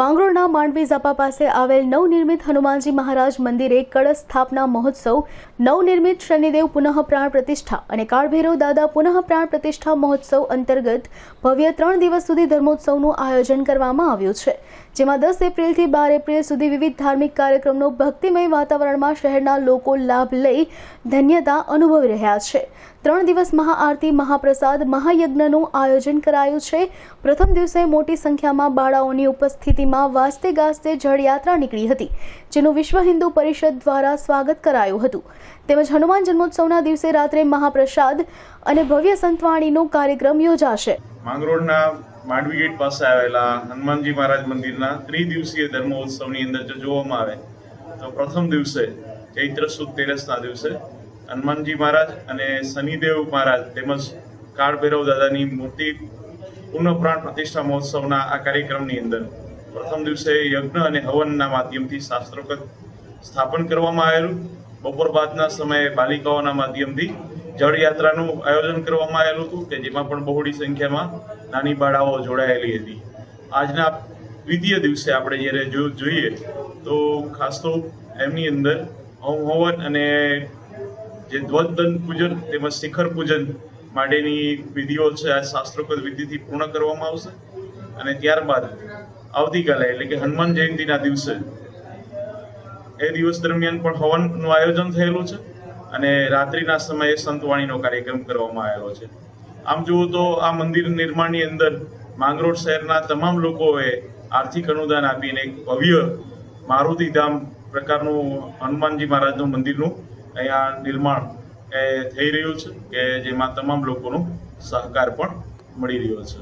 માંગરોળના માંડવી ઝાપા પાસે આવેલ નવનિર્મિત હનુમાનજી મહારાજ મંદિરે કળશ સ્થાપના મહોત્સવ, નવનિર્મિત શનિદેવ પુનઃ પ્રાણ પ્રતિષ્ઠા અને કાળભૈરવ દાદા પુનઃ પ્રાણ પ્રતિષ્ઠા મહોત્સવ અંતર્ગત ભવ્ય 3 દિવસ સુધી ધર્મોત્સવનું આયોજન કરવામાં આવ્યું છે, જેમાં 10 એપ્રિલથી 12 એપ્રિલ સુધી વિવિધ ધાર્મિક કાર્યક્રમનો ભક્તિમય વાતાવરણમાં શહેરના લોકો લાભ લઈ ધન્યતા અનુભવી રહ્યા છે। 3 દિવસ મહાઆરતી, મહાપ્રસાદ, મહાયજ્ઞનું આયોજન કરાયું છે। પ્રથમ દિવસે મોટી સંખ્યામાં બાળાઓની ઉપસ્થિતિમાં વાજતે ગાજતે જળયાત્રા નીકળી હતી, જેનું વિશ્વ હિન્દુ પરિષદ દ્વારા સ્વાગત કરાયું હતું। તેમજ હનુમાન જન્મોત્સવના દિવસે રાત્રે મહાપ્રસાદ અને ભવ્ય સંતવાણીનો કાર્યક્રમ યોજાશે। માંગરોળના માંડવી ગેટ પાસે આવેલા હનુમાનજી મહારાજ મંદિરના ત્રિદિવસીય ધર્મોત્સવની અંદર જો જોવામાં આવે તો પ્રથમ દિવસે ચૈત્ર સુદ તેરસના દિવસે હનુમાનજી મહારાજ અને શનિદેવ મહારાજ તેમજ કાળભૈરવ દાદાની મૂર્તિ પુનઃ પ્રાણ પ્રતિષ્ઠા મહોત્સવના આ કાર્યક્રમની અંદર પ્રથમ દિવસે યજ્ઞ અને હવનના માધ્યમથી શાસ્ત્રોક્ત સ્થાપન કરવામાં આવેલું। બપોર બાદના સમયે બાલિકાઓના માધ્યમથી જળયાત્રાનું આયોજન કરવામાં આવેલું હતું કે જેમાં પણ બહોળી સંખ્યામાં નાની બાળાઓ જોડાયેલી હતી। આજના દ્વિતીય દિવસે આપણે જ્યારે જોઈએ તો ખાસ તો એમની અંદર હવન અને જે ધ્વજદંડ પૂજન તેમજ શિખર પૂજન માટેની વિધિઓ છે આ શાસ્ત્રોક્ત વિધિથી પૂર્ણ કરવામાં આવશે અને ત્યારબાદ આવતીકાલે એટલે કે હનુમાન જયંતિના દિવસે એ દિવસ દરમિયાન પણ હવનનું આયોજન થયેલું છે અને રાત્રિના સમયે સંતવાણીનો કાર્યક્રમ કરવામાં આવેલો છે। આમ જુઓ તો આ મંદિર નિર્માણની અંદર માંગરોળ શહેરના તમામ લોકોએ આર્થિક અનુદાન આપીને એક ભવ્ય મારુતિધામ પ્રકારનું હનુમાનજી મહારાજનું મંદિરનું અહીંયા નિર્માણ થઈ રહ્યું છે કે જેમાં તમામ લોકોનો સહકાર પણ મળી રહ્યો છે।